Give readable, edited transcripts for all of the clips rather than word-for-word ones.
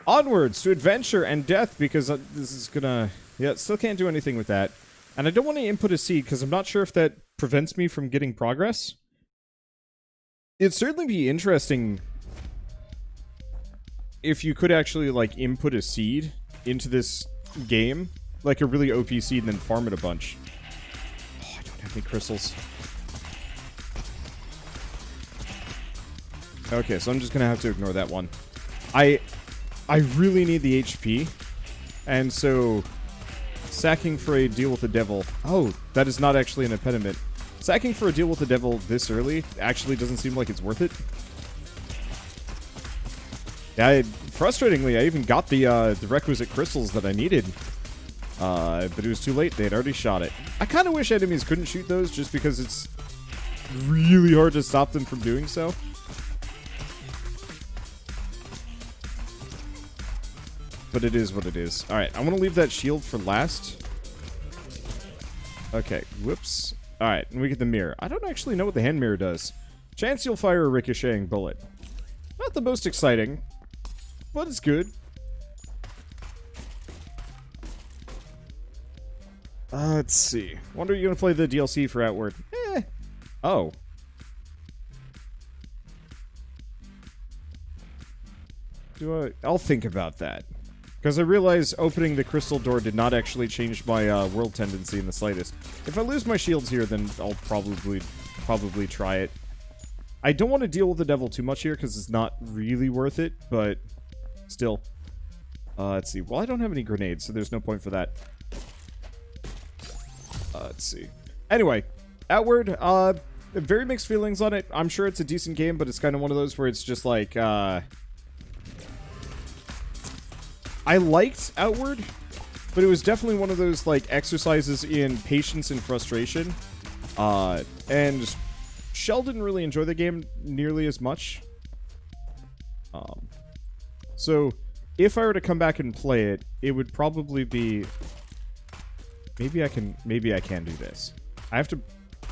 Onwards to adventure and death, because this is gonna... Yeah, still can't do anything with that. And I don't want to input a seed, because I'm not sure if that prevents me from getting progress. It'd certainly be interesting if you could actually, like, input a seed into this game. Like a really OP seed and then farm it a bunch. Oh, I don't have any crystals. Okay, so I'm just gonna have to ignore that one. I really need the HP, and so sacking for a deal with the devil... Oh, that is not actually an impediment. Sacking for a deal with the devil this early actually doesn't seem like it's worth it. Yeah, frustratingly, I even got the requisite crystals that I needed. But it was too late. They had already shot it. I kind of wish enemies couldn't shoot those just because it's really hard to stop them from doing so. But it is what it is. Alright, I want to leave that shield for last. Okay, whoops. Alright, and we get the mirror. I don't actually know what the hand mirror does. Chance you'll fire a ricocheting bullet. Not the most exciting, but it's good. Let's see. Wonder you're gonna play the DLC for Outward. Oh. I'll think about that. Because I realize opening the crystal door did not actually change my world tendency in the slightest. If I lose my shields here, then I'll probably try it. I don't want to deal with the devil too much here, because it's not really worth it, but still. Let's see. Well, I don't have any grenades, so there's no point for that. Let's see. Anyway, Outward, very mixed feelings on it. I'm sure it's a decent game, but it's kind of one of those where it's just like, I liked Outward, but it was definitely one of those, like, exercises in patience and frustration. And Shell didn't really enjoy the game nearly as much. So, if I were to come back and play it, it would probably be... Maybe I can do this. I have to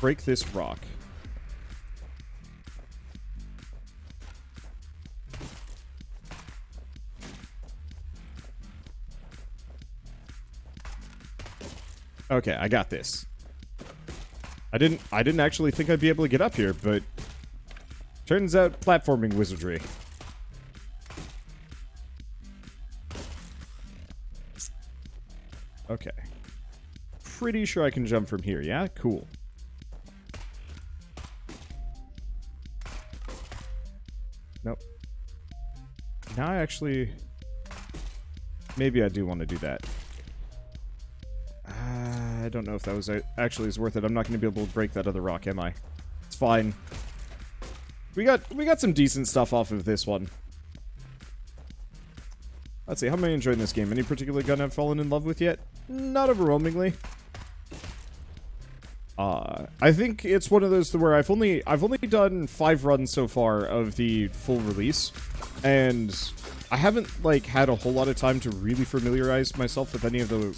break this rock. Okay, I got this. I didn't actually think I'd be able to get up here, but turns out platforming wizardry. Okay. Pretty sure I can jump from here, yeah? Cool. Nope. Now I actually... Maybe I do want to do that. I don't know if that was actually is worth it. I'm not going to be able to break that other rock, am I? It's fine. We got some decent stuff off of this one. Let's see, how am I enjoying this game? Any particular gun I've fallen in love with yet? Not overwhelmingly. I think it's one of those where I've only done 5 runs so far of the full release, and I haven't like had a whole lot of time to really familiarize myself with any of the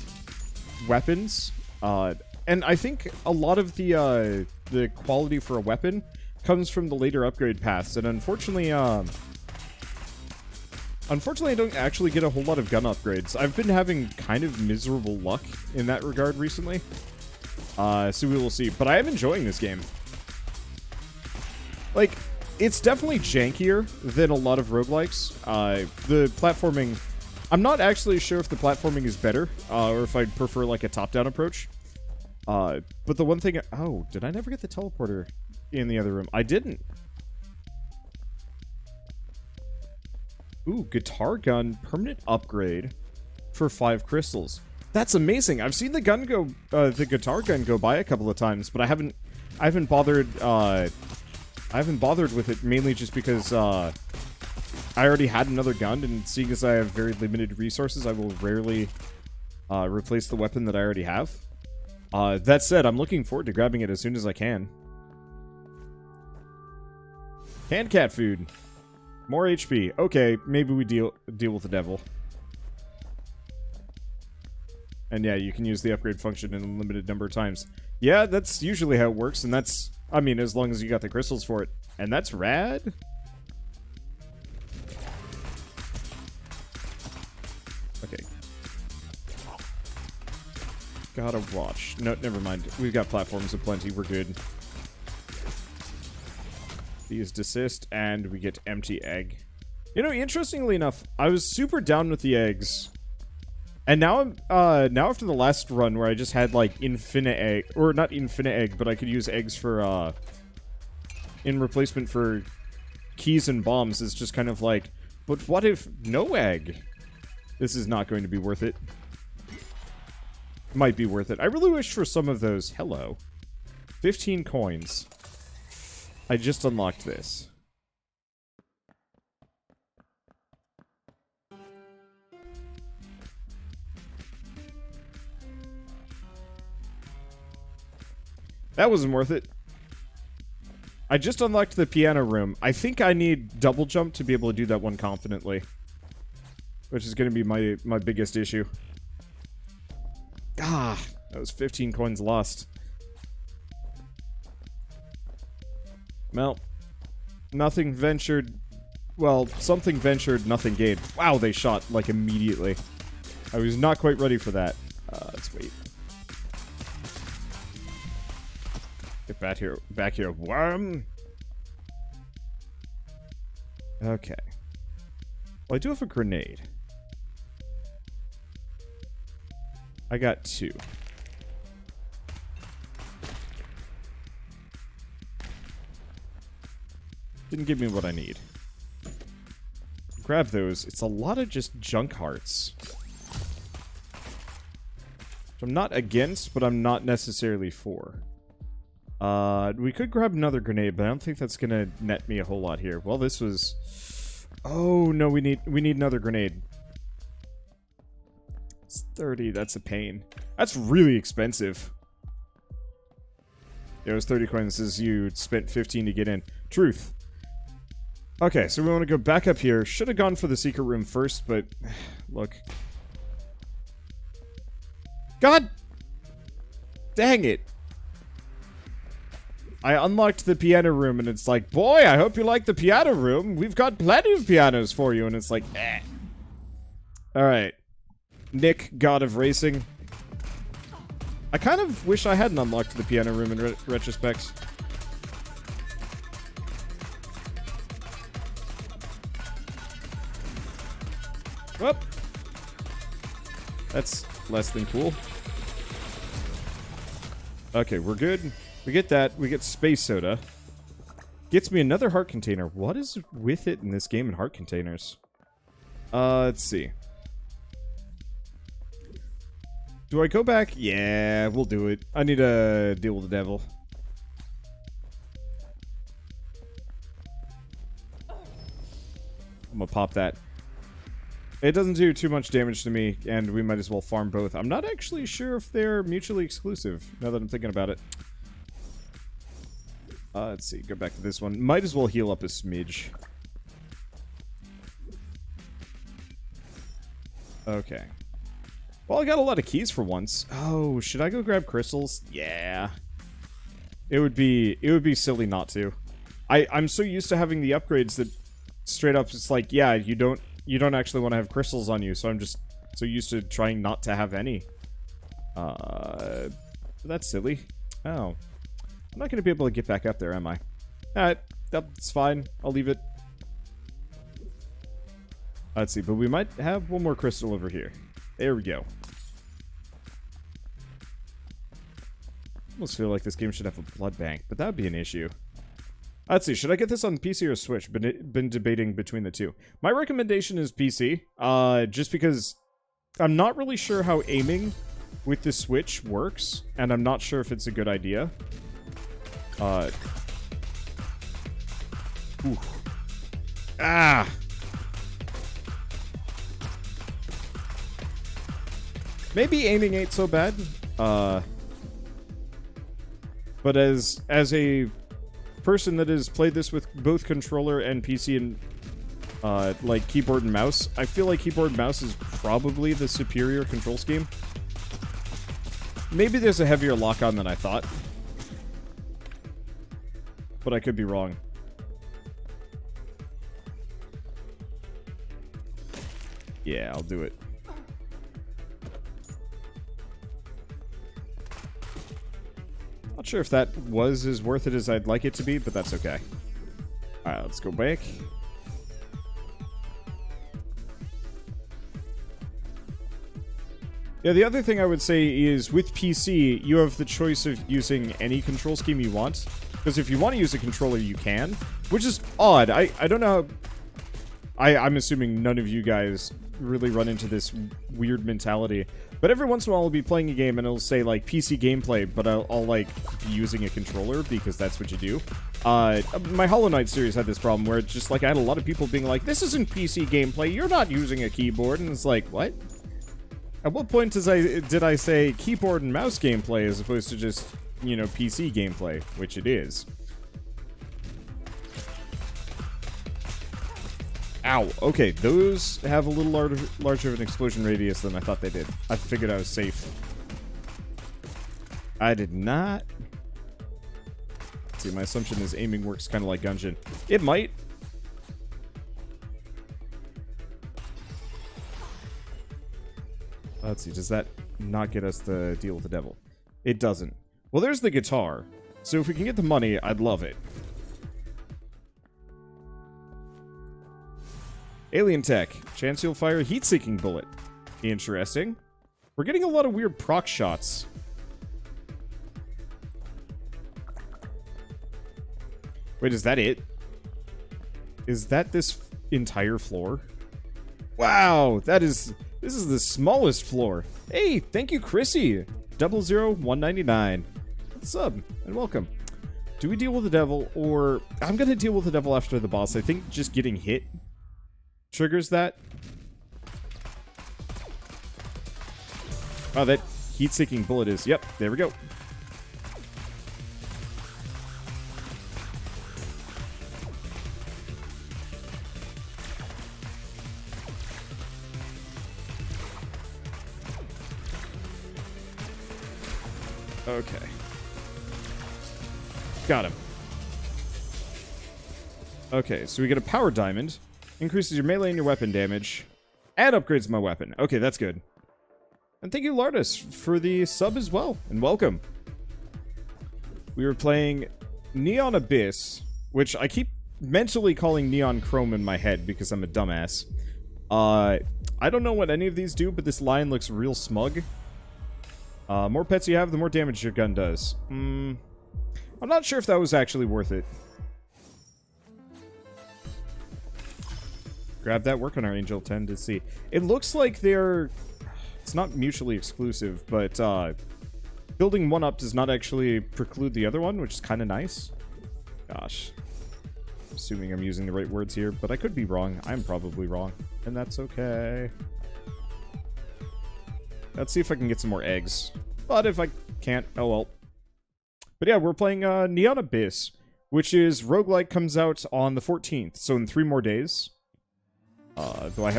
weapons. And I think a lot of the quality for a weapon comes from the later upgrade paths, and unfortunately, I don't actually get a whole lot of gun upgrades. I've been having kind of miserable luck in that regard recently. So we will see. But I am enjoying this game. Like, it's definitely jankier than a lot of roguelikes. The platforming... I'm not actually sure if the platforming is better, or if I'd prefer, like, a top-down approach. But the one thing... Oh, did I never get the teleporter in the other room? I didn't. Ooh, guitar gun, permanent upgrade for 5 crystals. That's amazing. I've seen the gun go, the guitar gun go by a couple of times, but I haven't bothered with it, mainly just because, I already had another gun, and seeing as I have very limited resources, I will rarely, replace the weapon that I already have. That said, I'm looking forward to grabbing it as soon as I can. Canned cat food. More HP. Okay, maybe we deal with the devil. And yeah, you can use the upgrade function in a limited number of times. Yeah, that's usually how it works, and that's... I mean, as long as you got the crystals for it. And that's rad. Okay. Gotta watch. No, never mind. We've got platforms aplenty. We're good. These desist, and we get empty egg. You know, interestingly enough, I was super down with the eggs. And now I'm, now after the last run where I just had, like, infinite egg, or not infinite egg, but I could use eggs for, in replacement for keys and bombs, it's just kind of like, but what if no egg? This is not going to be worth it. Might be worth it. I really wish for some of those. Hello. 15 coins. I just unlocked this. That wasn't worth it. I just unlocked the piano room. I think I need double jump to be able to do that one confidently. Which is going to be my biggest issue. Ah, that was 15 coins lost. Well, nothing ventured. Well, something ventured, nothing gained. Wow, they shot, like, immediately. I was not quite ready for that. Let's wait. Get back here, worm! Okay. Well, I do have a grenade. I got 2. Didn't give me what I need. Grab those. It's a lot of just junk hearts. Which I'm not against, but I'm not necessarily for. We could grab another grenade, but I don't think that's gonna net me a whole lot here. Well, this was... Oh, no, we need another grenade. It's 30, that's a pain. That's really expensive. Yeah, it was 30 coins as you spent 15 to get in. Truth. Okay, so we want to go back up here. Should have gone for the secret room first, but... Look. God! Dang it! I unlocked the piano room, and it's like, boy, I hope you like the piano room. We've got plenty of pianos for you. And it's like, eh. Alright. Nick, god of racing. I kind of wish I hadn't unlocked the piano room in retrospect. Whoop. That's less than cool. Okay, we're good. We get that. We get space soda. Gets me another heart container. What is with it in this game in heart containers? Let's see. Do I go back? Yeah, we'll do it. I need to deal with the devil. I'm gonna pop that. It doesn't do too much damage to me, and we might as well farm both. I'm not actually sure if they're mutually exclusive, now that I'm thinking about it. Let's see, go back to this one. Might as well heal up a smidge. Okay. Well, I got a lot of keys for once. Oh, should I go grab crystals? Yeah. It would be silly not to. I'm so used to having the upgrades that straight up it's like, yeah, you don't actually want to have crystals on you, so I'm just so used to trying not to have any. That's silly. Oh. I'm not going to be able to get back up there, am I? Alright, that's fine. I'll leave it. Let's see, but we might have one more crystal over here. There we go. Almost feel like this game should have a blood bank, but that would be an issue. Let's see, should I get this on PC or Switch? Been debating between the two. My recommendation is PC, just because I'm not really sure how aiming with the Switch works, and I'm not sure if it's a good idea. Ooh. Ah! Maybe aiming ain't so bad, but as a person that has played this with both controller and PC and, like, keyboard and mouse, I feel like keyboard and mouse is probably the superior control scheme. Maybe there's a heavier lock-on than I thought. But I could be wrong. Yeah, I'll do it. Sure if that was as worth it as I'd like it to be, but that's okay. Alright, let's go back. Yeah, the other thing I would say is with PC, you have the choice of using any control scheme you want. Because if you want to use a controller, you can. Which is odd. I don't know how... I'm assuming none of you guys really run into this weird mentality. But every once in a while I'll be playing a game and it'll say, like, PC gameplay, but I'll like, be using a controller because that's what you do. My Hollow Knight series had this problem where it's just, like, I had a lot of people being like, this isn't PC gameplay, you're not using a keyboard. And it's like, what? At what point did I say keyboard and mouse gameplay as opposed to just, you know, PC gameplay, which it is. Ow. Okay, those have a little larger of an explosion radius than I thought they did. I figured I was safe. I did not. Let's see, my assumption is aiming works kind of like Gungeon. It might. Let's see, does that not get us the deal with the devil? It doesn't. Well, there's the guitar. So if we can get the money, I'd love it. Alien tech. Chance you'll fire a heat-seeking bullet. Interesting. We're getting a lot of weird proc shots. Wait, is that it? Is that this entire floor? Wow, that is... This is the smallest floor. Hey, thank you, Chrissy. 00199. What's up? And welcome. Do we deal with the devil, or... I'm gonna deal with the devil after the boss. I think just getting hit triggers that. Oh, that heat-seeking bullet is... Yep, there we go. Okay. Got him. Okay, so we get a power diamond. Increases your melee and your weapon damage. And upgrades my weapon. Okay, that's good. And thank you, Lardis, for the sub as well. And welcome. We were playing Neon Abyss, which I keep mentally calling Neon Chrome in my head because I'm a dumbass. I don't know what any of these do, but this lion looks real smug. More pets you have, the more damage your gun does. I'm not sure if that was actually worth it. Grab that, work on our Angel 10 to see. It looks like they're... It's not mutually exclusive, but building one up does not actually preclude the other one, which is kind of nice. Gosh. I'm assuming I'm using the right words here, but I could be wrong. I'm probably wrong, and that's okay. Let's see if I can get some more eggs. But if I can't, oh well. But yeah, we're playing Neon Abyss, which is Roguelike, comes out on the 14th, so in 3 more days. Do I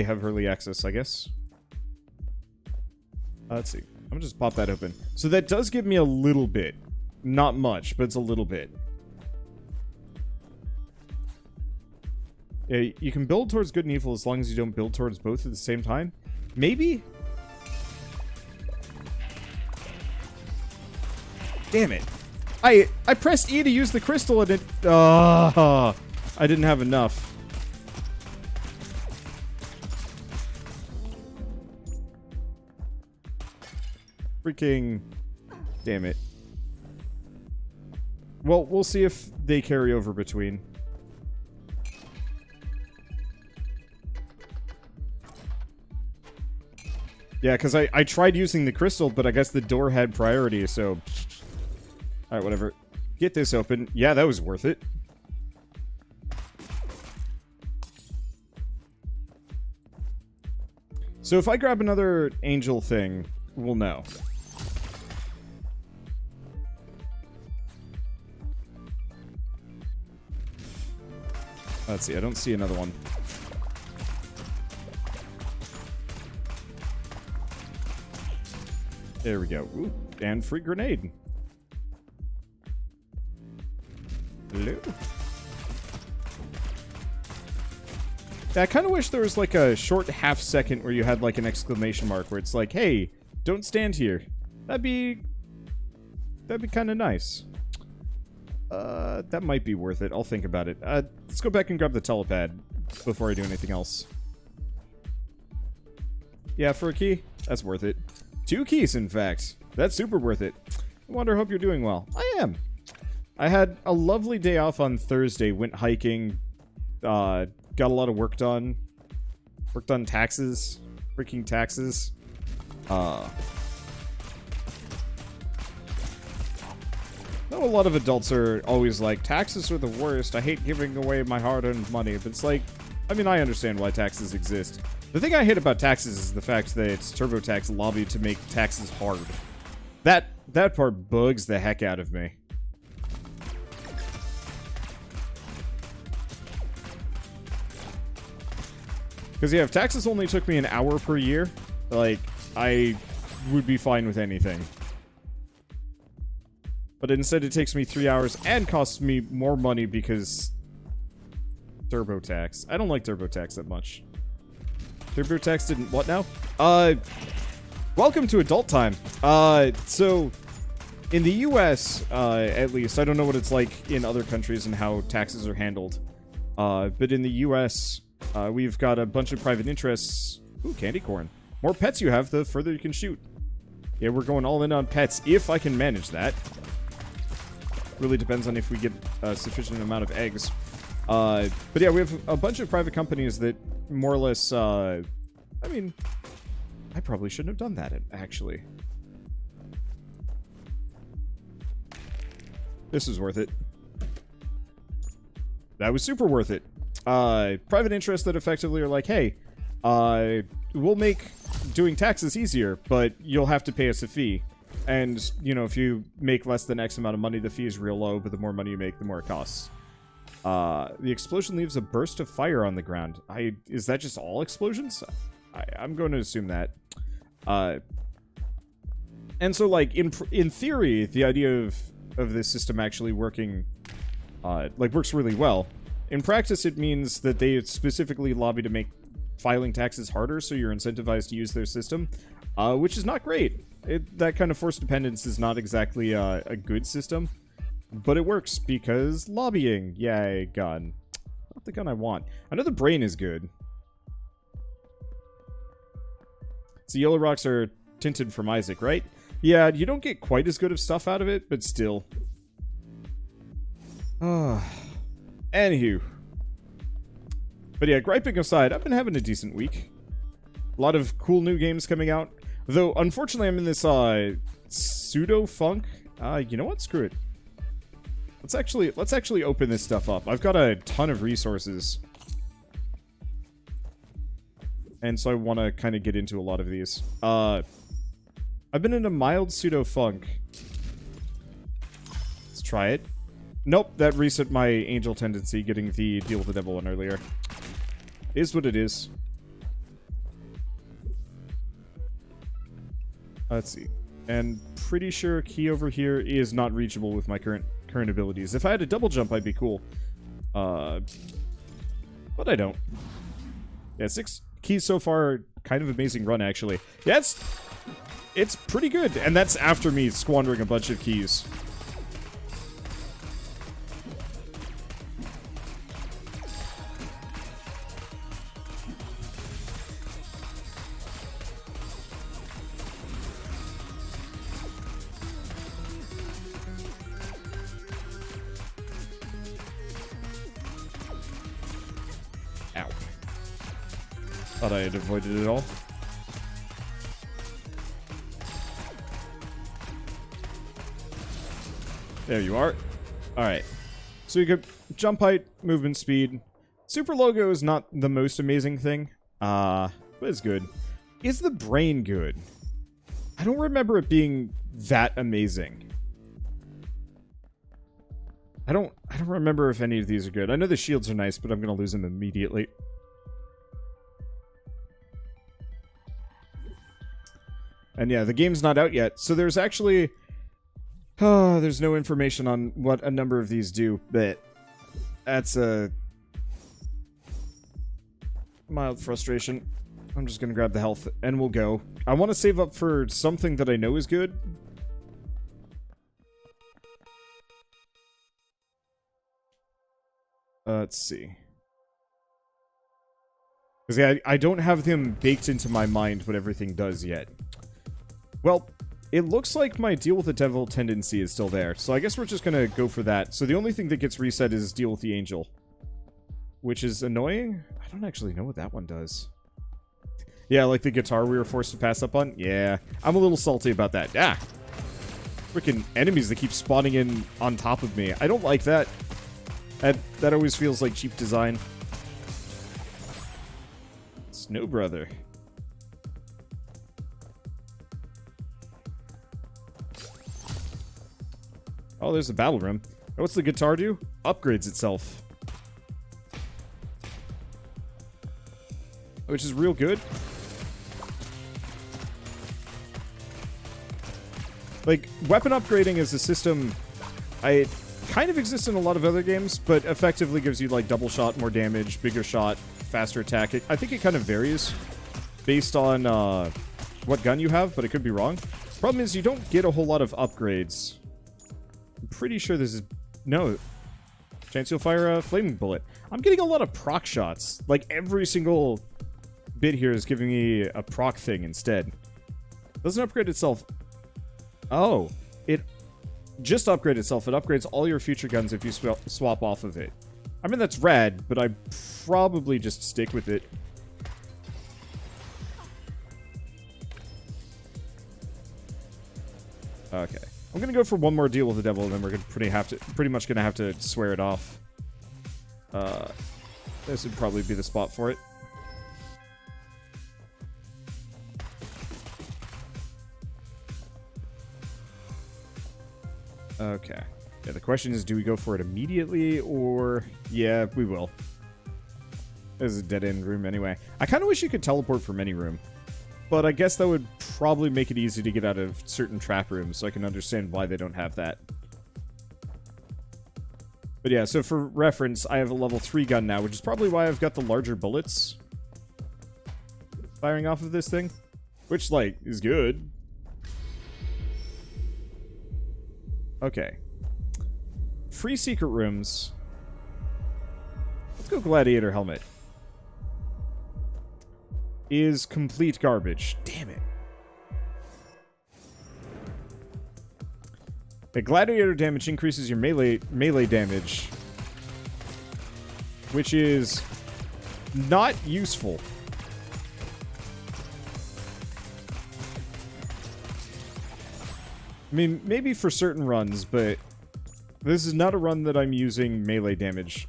have early access, I guess. Let's see. I'm gonna just pop that open. So that does give me a little bit. Not much, but it's a little bit. Yeah, you can build towards good and evil as long as you don't build towards both at the same time. Maybe? Damn it. I pressed E to use the crystal and it... I didn't have enough. Freaking... Damn it. Well, we'll see if they carry over between. Yeah, because I tried using the crystal, but I guess the door had priority, so... Alright, whatever. Get this open. Yeah, that was worth it. So if I grab another angel thing, we'll know. Let's see, I don't see another one. There we go. Ooh, and free grenade. Hello. Yeah, I kind of wish there was like a short half second where you had like an exclamation mark where it's like, hey, don't stand here. That'd be that'd be kind of nice. That might be worth it. I'll think about it. Let's go back and grab the telepad before I do anything else. Yeah, for a key, that's worth it. 2 keys, in fact. That's super worth it. I wonder, hope you're doing well. I am. I had a lovely day off on Thursday. Went hiking. Got a lot of work done. Worked on taxes. Freaking taxes. I know a lot of adults are always like, taxes are the worst. I hate giving away my hard-earned money. But it's like, I mean, I understand why taxes exist. The thing I hate about taxes is the fact that TurboTax lobbied to make taxes hard. That part bugs the heck out of me. Because, yeah, if taxes only took me an hour per year, like, I would be fine with anything. But instead it takes me 3 hours and costs me more money because... TurboTax. I don't like TurboTax that much. TurboTax didn't... What now? Welcome to Adult Time. So... In the US, at least, I don't know what it's like in other countries and how taxes are handled. But in the US, we've got a bunch of private interests. Ooh, candy corn. More pets you have, the further you can shoot. Yeah, we're going all in on pets, if I can manage that. Really depends on if we get a sufficient amount of eggs. But yeah, we have a bunch of private companies that more or less, I mean, I probably shouldn't have done that, actually. This is worth it. That was super worth it. Private interests that effectively are like, hey, we'll make doing taxes easier, but you'll have to pay us a fee. And, you know, if you make less than X amount of money, the fee is real low, but the more money you make, the more it costs. The explosion leaves a burst of fire on the ground. Is that just all explosions? I'm going to assume that. And so, like, in theory, the idea of this system actually working, works really well. In practice, it means that they specifically lobby to make filing taxes harder, so you're incentivized to use their system, which is not great. That kind of forced dependence is not exactly a good system, but it works because lobbying. Yay, gun. Not the gun I want. I know the brain is good. So yellow rocks are tinted from Isaac, right? Yeah, you don't get quite as good of stuff out of it, but still. Anywho. But yeah, griping aside, I've been having a decent week. A lot of cool new games coming out. Though, unfortunately, I'm in this, pseudo-funk. You know what? Screw it. Let's actually open this stuff up. I've got a ton of resources. And so I want to kind of get into a lot of these. I've been in a mild pseudo-funk. Let's try it. Nope, that reset my angel tendency, getting the deal with the devil one earlier. Is what it is. Let's see. And pretty sure key over here is not reachable with my current abilities. If I had a double jump, I'd be cool. But I don't. Yeah, 6 keys so far. Kind of amazing run, actually. Yeah, it's pretty good. And that's after me squandering a bunch of keys. Ow. Thought I had avoided it all. There you are. Alright. So you could jump height, movement speed. Super logo is not the most amazing thing. But it's good. Is the brain good? I don't remember it being that amazing. I don't remember if any of these are good. I know the shields are nice, but I'm gonna lose them immediately. And yeah, the game's not out yet, so there's actually... there's no information on what a number of these do, but that's a mild frustration. I'm just gonna grab the health, and we'll go. I want to save up for something that I know is good. Let's see. Because yeah, I don't have them baked into my mind what everything does yet. Well, it looks like my Deal with the Devil tendency is still there, so I guess we're just gonna go for that. So the only thing that gets reset is Deal with the Angel. Which is annoying? I don't actually know what that one does. Yeah, like the guitar we were forced to pass up on? Yeah, I'm a little salty about that. Ah! Freaking enemies that keep spawning in on top of me. I don't like that. That always feels like cheap design. Snow Brother. Oh, there's a battle room. What's the guitar do? Upgrades itself. Which is real good. Like, weapon upgrading is a system... It kind of exists in a lot of other games, but effectively gives you, like, double shot, more damage, bigger shot, faster attack. I think it kind of varies based on what gun you have, but it could be wrong. Problem is, you don't get a whole lot of upgrades. I'm pretty sure this is... No. Chance you'll fire a flaming bullet. I'm getting a lot of proc shots. Like, every single bit here is giving me a proc thing instead. Doesn't upgrade itself... Oh, it just upgrades itself. It upgrades all your future guns if you swap off of it. I mean, that's rad, but I'd probably just stick with it. Okay. I'm gonna go for one more Deal with the Devil, and then we're gonna pretty much gonna have to swear it off. This would probably be the spot for it. Okay. Yeah, the question is, do we go for it immediately, or... Yeah, we will. There's a dead-end room anyway. I kind of wish you could teleport from any room. But I guess that would probably make it easy to get out of certain trap rooms, so I can understand why they don't have that. But yeah, so for reference, I have a level 3 gun now, which is probably why I've got the larger bullets firing off of this thing. Which, like, is good. Okay. Free secret rooms. Let's go Gladiator helmet. Is complete garbage. Damn it. The Gladiator damage increases your melee damage, which is not useful. I mean, maybe for certain runs, but this is not a run that I'm using melee damage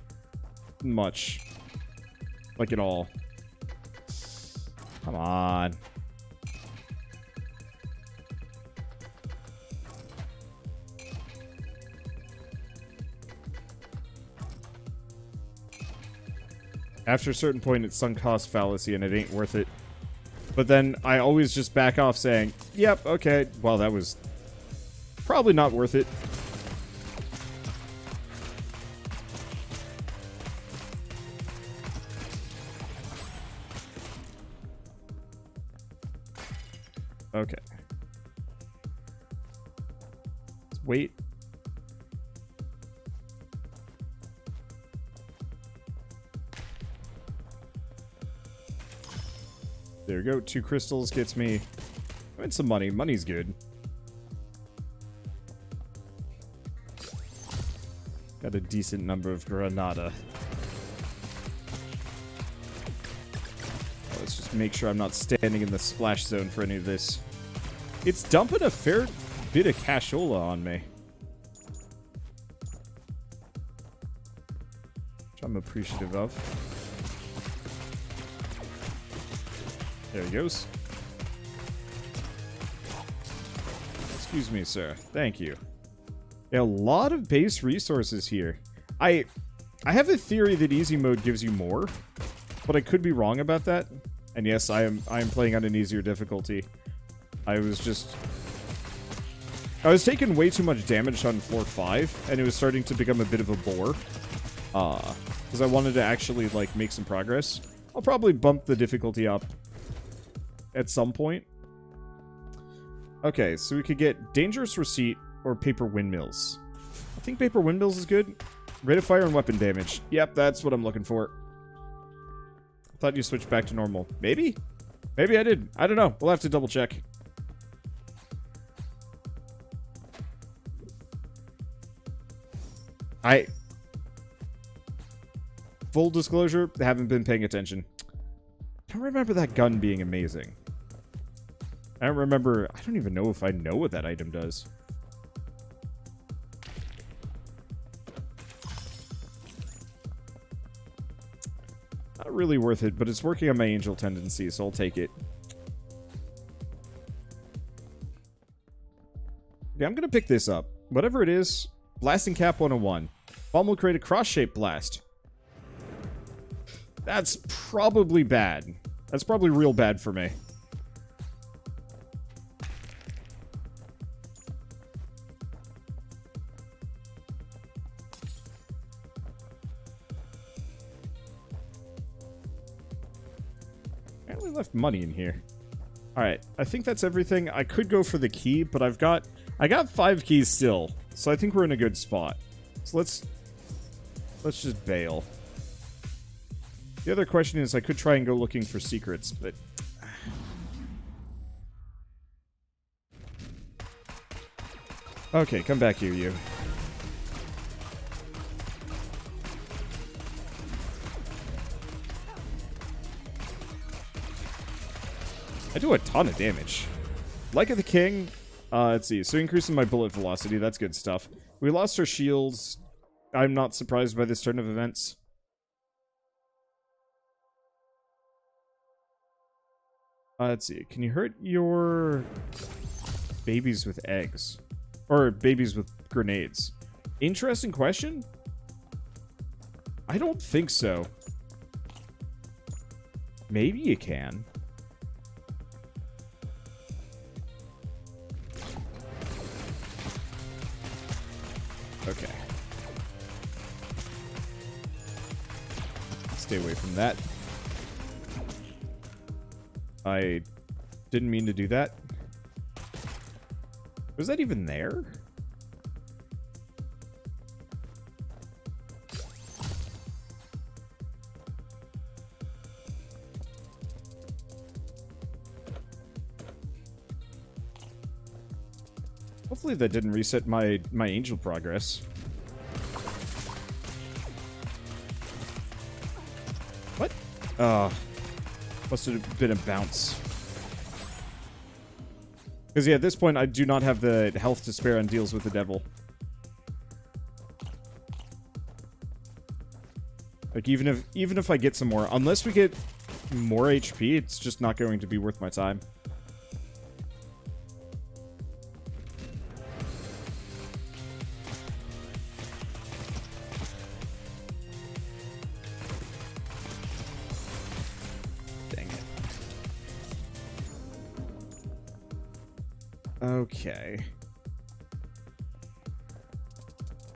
much. Like, at all. Come on. After a certain point, it's sunk cost fallacy, and it ain't worth it. But then I always just back off saying, yep, okay, well, that was... probably not worth it. Okay. Let's wait. There we go. 2 crystals gets me... I mean, some money. Money's good. Got a decent number of Granada. Let's just make sure I'm not standing in the splash zone for any of this. It's dumping a fair bit of cashola on me. Which I'm appreciative of. There he goes. Excuse me, sir. Thank you. Yeah, a lot of base resources here. I have a theory that easy mode gives you more, but I could be wrong about that. And yes, I am playing on an easier difficulty. I was taking way too much damage on floor 5, and it was starting to become a bit of a bore. Because I wanted to actually, like, make some progress. I'll probably bump the difficulty up at some point. Okay, so we could get Dangerous Receipt or Paper Windmills. I think Paper Windmills is good. Rate of fire and weapon damage. Yep, that's what I'm looking for. I thought you switched back to normal. Maybe? Maybe I did. I don't know. We'll have to double check. Full disclosure, haven't been paying attention. I don't remember that gun being amazing. I don't remember... I don't even know if I know what that item does. Not really worth it, but it's working on my angel tendency, so I'll take it. Okay, I'm gonna pick this up. Whatever it is, Blasting Cap 101. Bomb will create a cross-shaped blast. That's probably bad. That's probably real bad for me. We left money in here. Alright, I think that's everything. I could go for the key, but I got 5 keys still. So I think we're in a good spot. So let's just bail. The other question is I could try and go looking for secrets, but... Okay, come back here, you. I do a ton of damage. Like of the King, let's see. So increasing my bullet velocity, that's good stuff. We lost our shields. I'm not surprised by this turn of events. Let's see. Can you hurt your babies with eggs? Or babies with grenades? Interesting question? I don't think so. Maybe you can. Okay. Stay away from that. I didn't mean to do that. Was that even there? Hopefully that didn't reset my angel progress. What? Must have been a bounce. Because yeah, at this point I do not have the health to spare on deals with the devil. Like even if I get some more, unless we get more HP, it's just not going to be worth my time. Okay.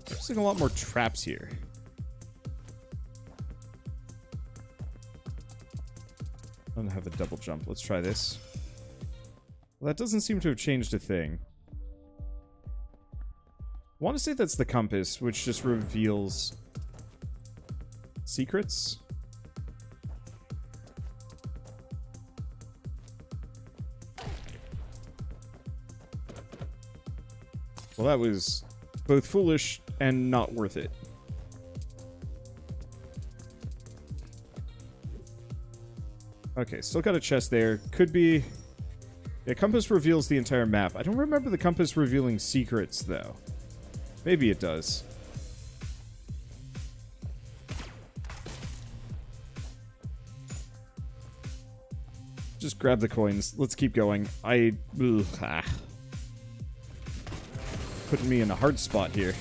I'm seeing a lot more traps here. I don't have a double jump. Let's try this. Well, that doesn't seem to have changed a thing. I want to say that's the compass, which just reveals secrets. Well, that was both foolish and not worth it. Okay, still got a chest there. Could be... Yeah, compass reveals the entire map. I don't remember the compass revealing secrets, though. Maybe it does. Just grab the coins. Let's keep going. Putting me in a hard spot here.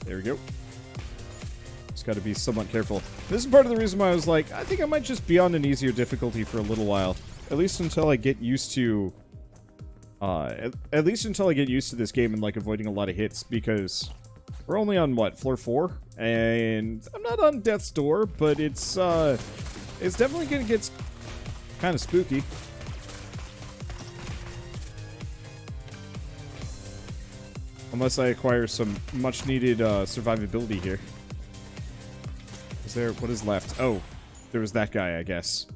There we go. Just got to be somewhat careful. This is part of the reason why I was like, I think I might just be on an easier difficulty for a little while. At least until I get used to... at least until I get used to this game and, like, avoiding a lot of hits, because... We're only on, what, floor 4? And I'm not on death's door, but it's definitely gonna get... kind of spooky. Unless I acquire some much-needed survivability here. Is there... What is left? Oh, there was that guy, I guess.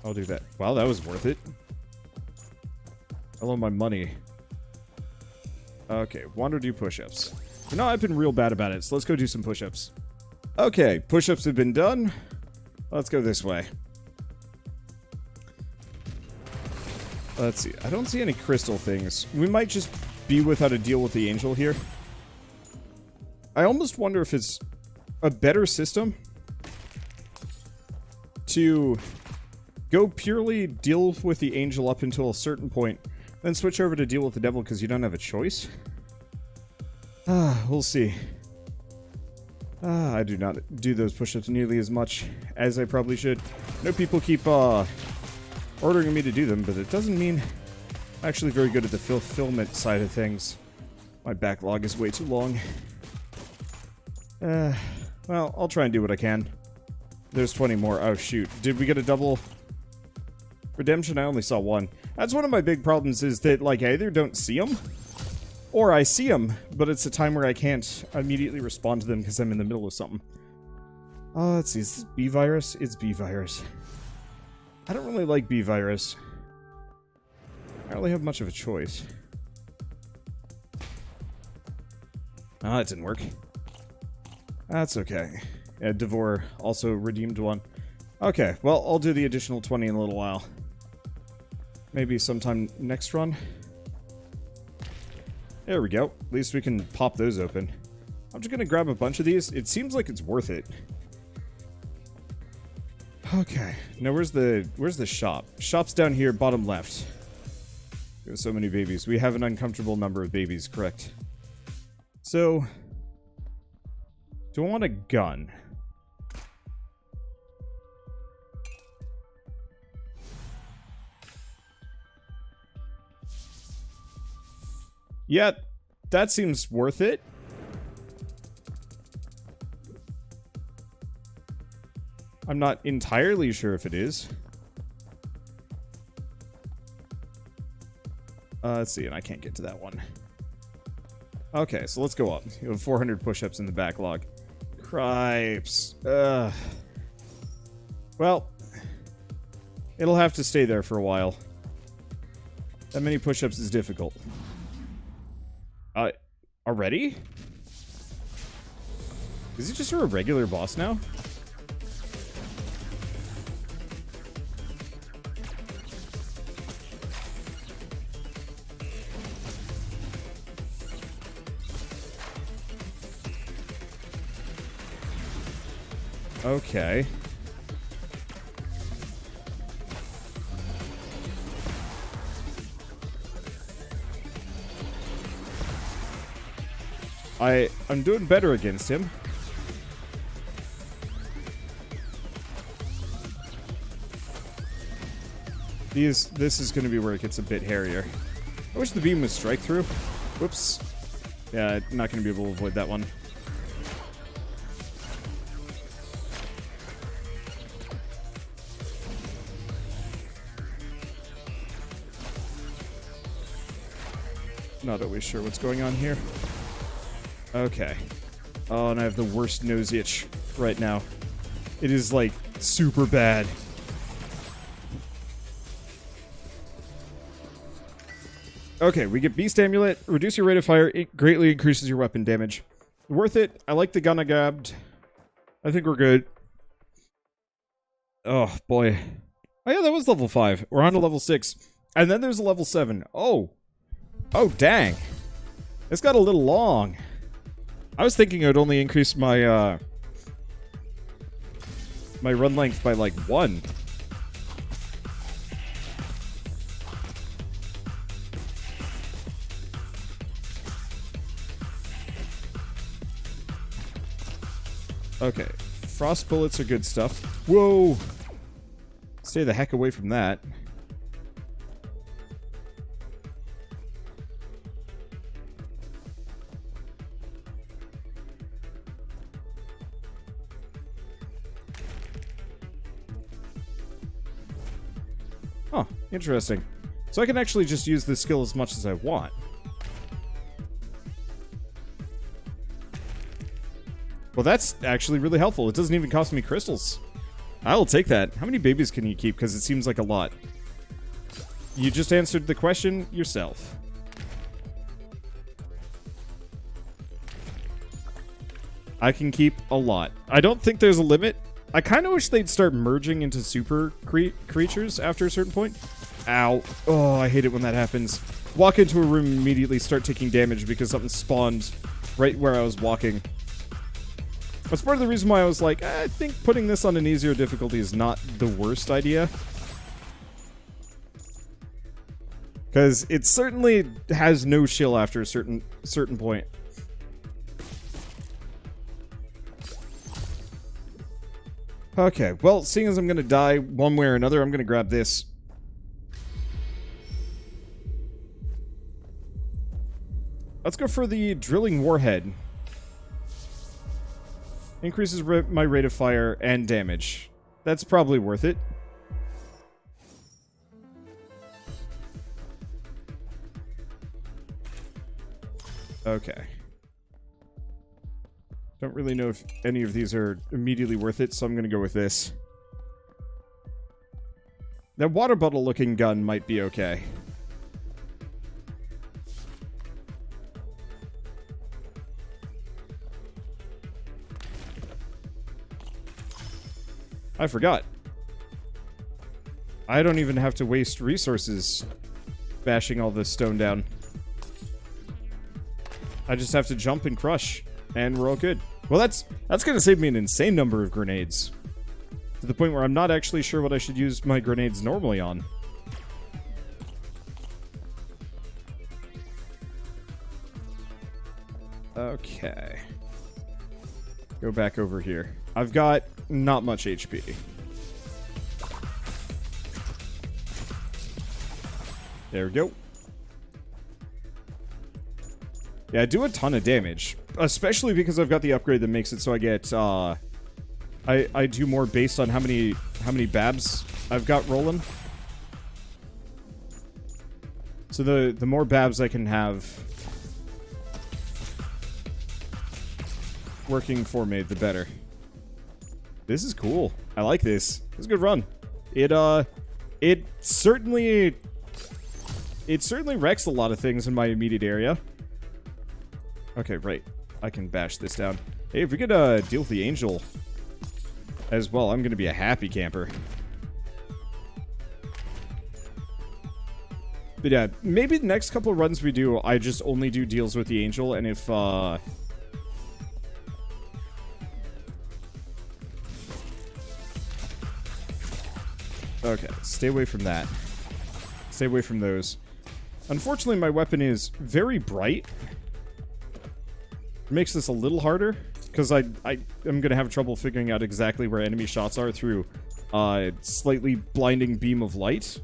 I'll do that. Wow, that was worth it. I love my money. Okay, wander do push-ups. You know, I've been real bad about it, so let's go do some push-ups. Okay, push-ups have been done. Let's go this way. Let's see. I don't see any crystal things. We might just be with how to deal with the angel here. I almost wonder if it's a better system to go purely deal with the angel up until a certain point, then switch over to deal with the devil because you don't have a choice. We'll see. I do not do those push-ups nearly as much as I probably should. I know people keep ordering me to do them, but it doesn't mean I'm actually very good at the fulfillment side of things. My backlog is way too long. Well, I'll try and do what I can. There's 20 more. Oh, shoot. Did we get a double redemption? I only saw one. That's one of my big problems, is that, like, I either don't see them, or I see them, but it's a time where I can't immediately respond to them because I'm in the middle of something. Oh, let's see. Is this B-Virus? It's B-Virus. I don't really like B-Virus. I don't really have much of a choice. Ah, that didn't work. That's okay. Yeah, Devore also redeemed one. Okay, well, I'll do the additional 20 in a little while. Maybe sometime next run. There we go. At least we can pop those open. I'm just gonna grab a bunch of these. It seems like it's worth it. Okay. Now where's the shop? Shop's down here, bottom left. There's so many babies. We have an uncomfortable number of babies, correct? So, do I want a gun? Yeah, that seems worth it. I'm not entirely sure if it is. Let's see, and I can't get to that one. Okay, so let's go up. You have 400 push-ups in the backlog. Cripes. Well, it'll have to stay there for a while. That many push-ups is difficult. Already? Is he just a regular boss now? Okay. I'm doing better against him. This is going to be where it gets a bit hairier. I wish the beam would strike through. Whoops. Yeah, not going to be able to avoid that one. Not always sure what's going on here. Okay. Oh, and I have the worst nose itch right now. It is, like, super bad. Okay, we get Beast Amulet. Reduce your rate of fire. It greatly increases your weapon damage. Worth it. I like the gun I grabbed. I think we're good. Oh, boy. Oh, yeah, that was level 5. We're on to level 6. And then there's a level 7. Oh. Oh, dang. It's got a little long. I was thinking it would only increase my, my run length by, like, 1. Okay. Frost bullets are good stuff. Whoa! Stay the heck away from that. Interesting. So I can actually just use this skill as much as I want. Well, that's actually really helpful. It doesn't even cost me crystals. I'll take that. How many babies can you keep? Because it seems like a lot. You just answered the question yourself. I can keep a lot. I don't think there's a limit. I kind of wish they'd start merging into super creatures after a certain point. Ow. Oh, I hate it when that happens. Walk into a room and immediately start taking damage because something spawned right where I was walking. That's part of the reason why I was like, I think putting this on an easier difficulty is not the worst idea. Because it certainly has no chill after a certain point. Okay, well, seeing as I'm going to die one way or another, I'm going to grab this. Let's go for the drilling warhead. Increases my rate of fire and damage. That's probably worth it. Okay. Don't really know if any of these are immediately worth it, so I'm going to go with this. That water bottle looking gun might be okay. I forgot. I don't even have to waste resources bashing all this stone down. I just have to jump and crush, and we're all good. Well, that's going to save me an insane number of grenades. To the point where I'm not actually sure what I should use my grenades normally on. Okay. Go back over here. I've got not much HP. There we go. Yeah, I do a ton of damage. Especially because I've got the upgrade that makes it so I get, I do more based on how many babs I've got rolling. So the more babs I can have working for me, the better. This is cool. I like this. It's a good run. It certainly wrecks a lot of things in my immediate area. Okay, right. I can bash this down. Hey, if we could deal with the angel as well, I'm gonna be a happy camper. But yeah, maybe the next couple of runs we do, I just only do deals with the angel, and if okay, stay away from that. Stay away from those. Unfortunately, my weapon is very bright. It makes this a little harder, because I am going to have trouble figuring out exactly where enemy shots are through slightly blinding beam of light.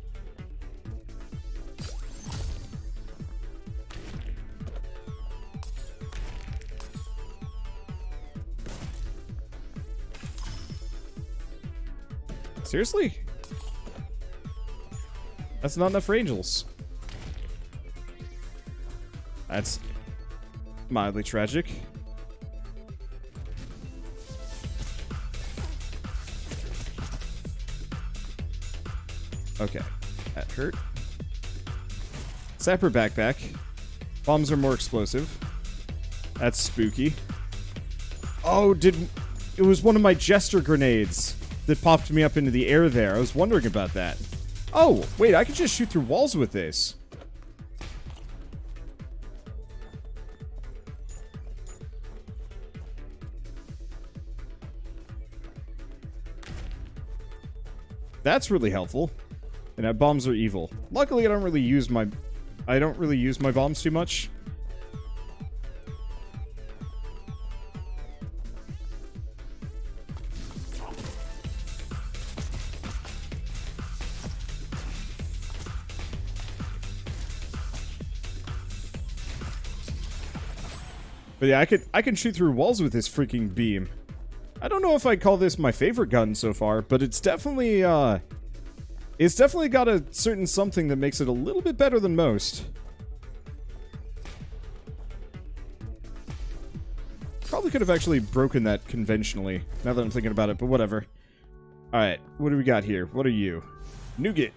Seriously? That's not enough for angels. That's mildly tragic. Okay, that hurt. Sapper backpack. Bombs are more explosive. That's spooky. Oh, it was one of my jester grenades that popped me up into the air there. I was wondering about that. Oh, wait, I can just shoot through walls with this. That's really helpful. And that bombs are evil. Luckily, I don't really use my bombs too much. But yeah, I can shoot through walls with this freaking beam. I don't know if I'd call this my favorite gun so far, but it's definitely It's definitely got a certain something that makes it a little bit better than most. Probably could have actually broken that conventionally, now that I'm thinking about it, but whatever. Alright, what do we got here? What are you? Nougat.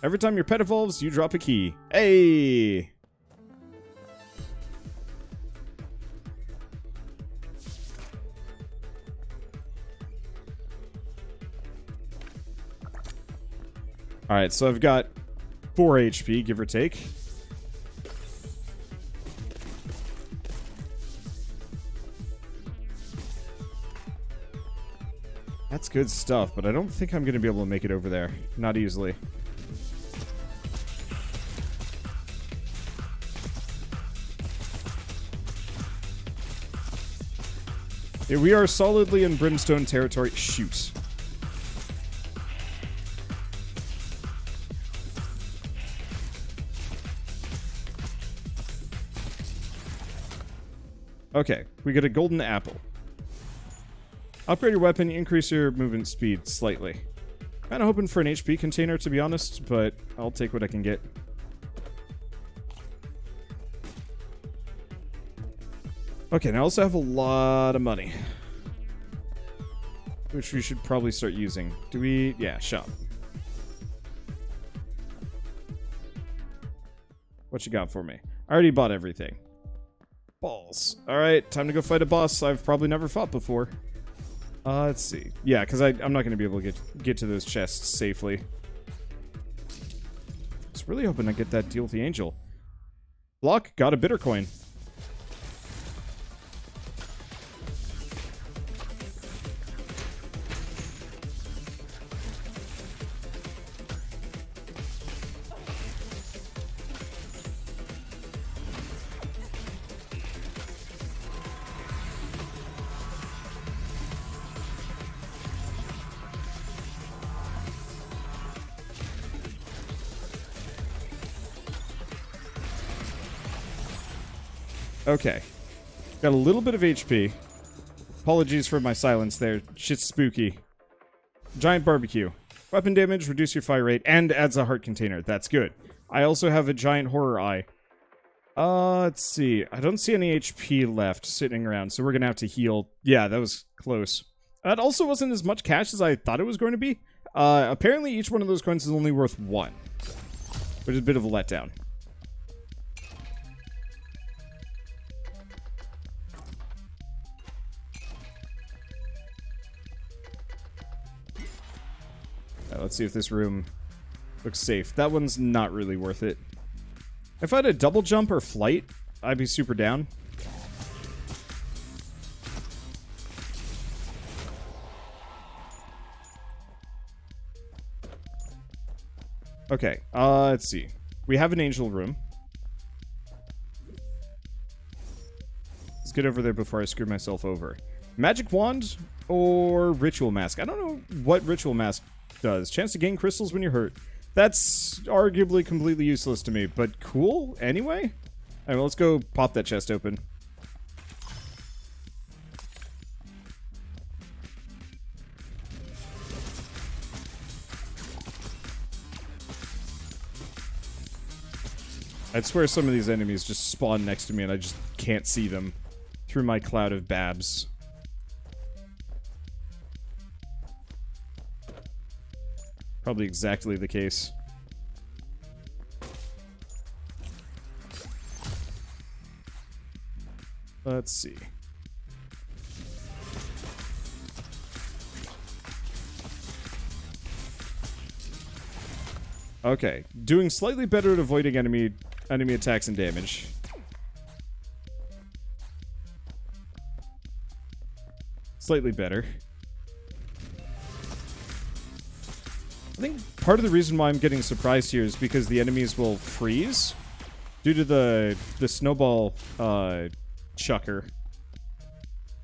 Every time your pet evolves, you drop a key. Hey! Alright, so I've got 4 HP, give or take. That's good stuff, but I don't think I'm going to be able to make it over there. Not easily. Yeah, we are solidly in Brimstone territory. Shoot. Okay, we get a golden apple. Upgrade your weapon, increase your movement speed slightly. Kinda hoping for an HP container, to be honest, but I'll take what I can get. Okay, now I also have a lot of money. Which we should probably start using. Do we... yeah, shop. What you got for me? I already bought everything. Balls. Alright, time to go fight a boss I've probably never fought before. Let's see. Yeah, because I'm not going to be able to get to those chests safely. I was really hoping I'd get that deal with the angel. Block, got a bitter coin. Okay. Got a little bit of HP. Apologies for my silence there. Shit's spooky. Giant barbecue. Weapon damage, reduce your fire rate, and adds a heart container. That's good. I also have a giant horror eye. Let's see. I don't see any HP left sitting around, so we're gonna have to heal. Yeah, that was close. That also wasn't as much cash as I thought it was going to be. Apparently each one of those coins is only worth 1. Which is a bit of a letdown. Let's see if this room looks safe. That one's not really worth it. If I had a double jump or flight, I'd be super down. Okay, let's see. We have an angel room. Let's get over there before I screw myself over. Magic wand or ritual mask? I don't know what ritual mask does. Chance to gain crystals when you're hurt. That's arguably completely useless to me, but cool anyway? Alright, well, let's go pop that chest open. I'd swear some of these enemies just spawn next to me and I just can't see them through my cloud of babs. Probably exactly the case. Let's see. Okay, doing slightly better at avoiding enemy attacks and damage. Slightly better. I think part of the reason why I'm getting surprised here is because the enemies will freeze due to the snowball chucker.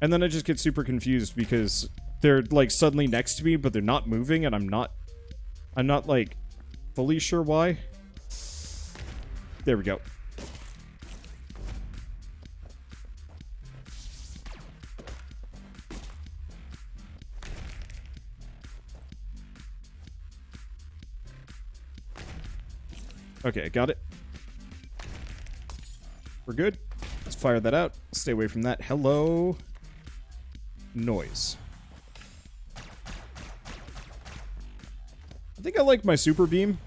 And then I just get super confused because they're like suddenly next to me, but they're not moving, and I'm not like fully sure why. There we go. Okay, got it. We're good. Let's fire that out. Stay away from that. Hello. Noise. I think I like my super beam.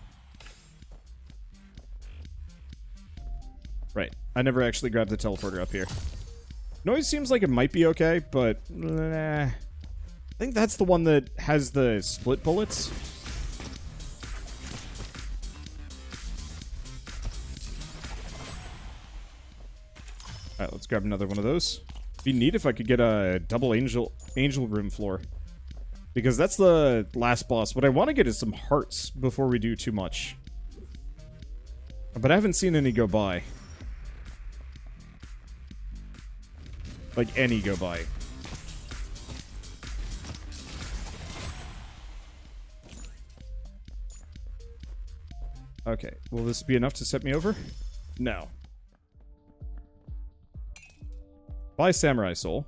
Right. I never actually grabbed the teleporter up here. Noise seems like it might be okay, but I think that's the one that has the split bullets. Alright, let's grab another one of those. Be neat if I could get a double angel room floor. Because that's the last boss. What I want to get is some hearts before we do too much. But I haven't seen any go by. Like, any go by. Okay, will this be enough to set me over? No. Buy Samurai Soul.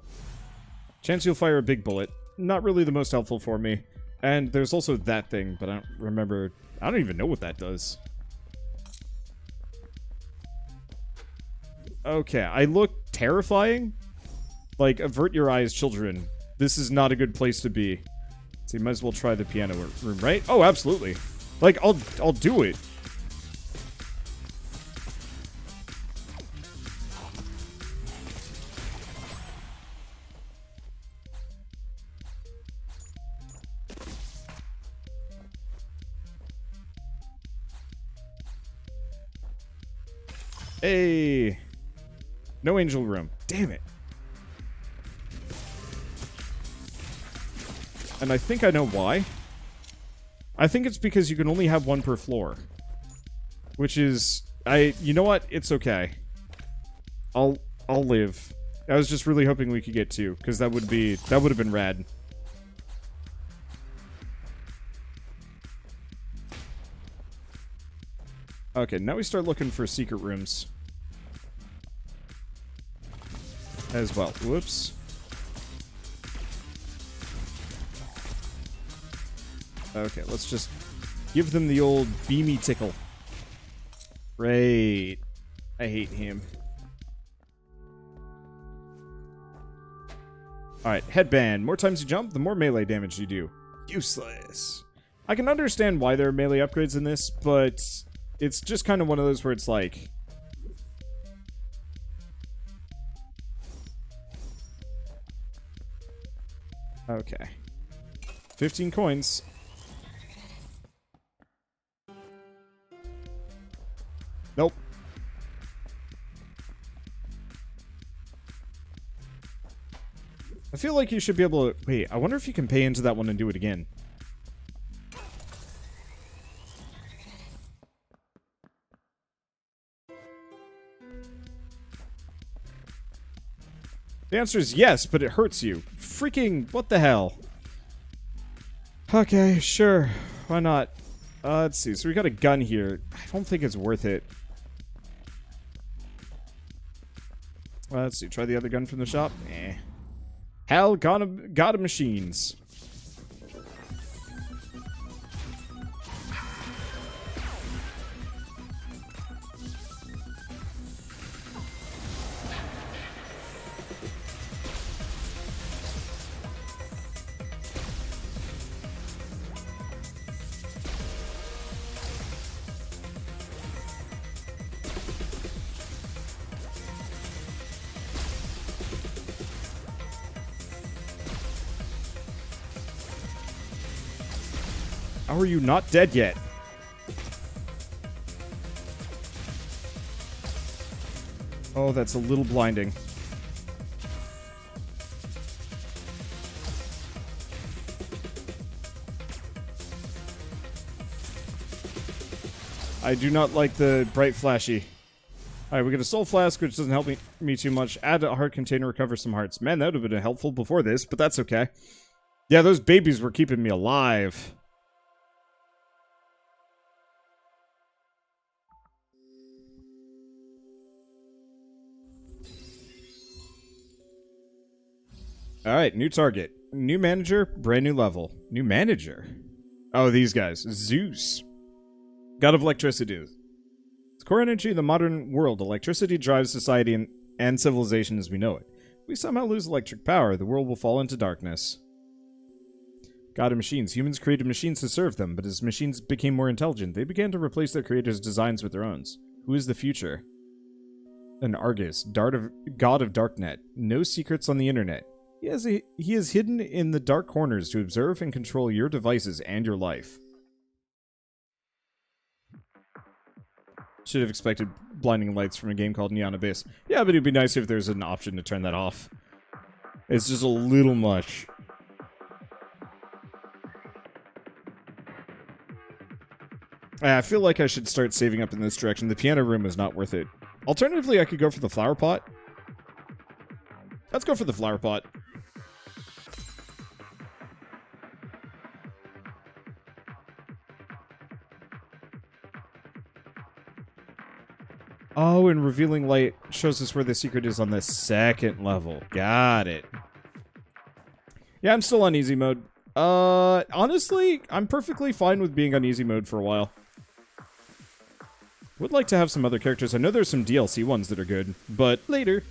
Chance you'll fire a big bullet. Not really the most helpful for me. And there's also that thing, but I don't remember. I don't even know what that does. Okay, I look terrifying. Like, avert your eyes, children. This is not a good place to be. So you might as well try the piano room, right? Oh, absolutely. Like, I'll do it. Hey! No angel room. Damn it. And I think I know why. I think it's because you can only have one per floor. Which is... you know what? It's okay. I'll live. I was just really hoping we could get two, because that would have been rad. Okay, now we start looking for secret rooms. As well. Whoops. Okay, let's just give them the old beamy tickle. Great. I hate him. Alright, headband. More times you jump, the more melee damage you do. Useless. I can understand why there are melee upgrades in this, but it's just kind of one of those where it's like... Okay. 15 coins. Nope. I feel like you should be able to... Wait, I wonder if you can pay into that one and do it again. The answer is yes, but it hurts you. Freaking... what the hell? Okay, sure. Why not? Let's see. So we got a gun here. I don't think it's worth it. Let's see. Try the other gun from the shop. Eh. Hell, got machines. How are you not dead yet? Oh, that's a little blinding. I do not like the bright flashy. Alright, we get a soul flask, which doesn't help me too much. Add a heart container, recover some hearts. Man, that would have been helpful before this, but that's okay. Yeah, those babies were keeping me alive. Alright, new target. New manager, brand new level. New manager? Oh, these guys. Zeus. God of electricity. With core energy in the modern world, electricity drives society and civilization as we know it. If we somehow lose electric power, the world will fall into darkness. God of machines. Humans created machines to serve them, but as machines became more intelligent, they began to replace their creators' designs with their own. Who is the future? An Argus, god of Darknet. No secrets on the internet. He is hidden in the dark corners to observe and control your devices and your life. Should have expected blinding lights from a game called Neon Abyss. Yeah, but it'd be nice if there's an option to turn that off. It's just a little much. I feel like I should start saving up in this direction. The piano room is not worth it. Alternatively, I could go for the flower pot. Let's go for the flower pot. Oh, and revealing light shows us where the secret is on the second level. Got it. Yeah, I'm still on easy mode. Honestly, I'm perfectly fine with being on easy mode for a while. Would like to have some other characters. I know there's some DLC ones that are good, but later.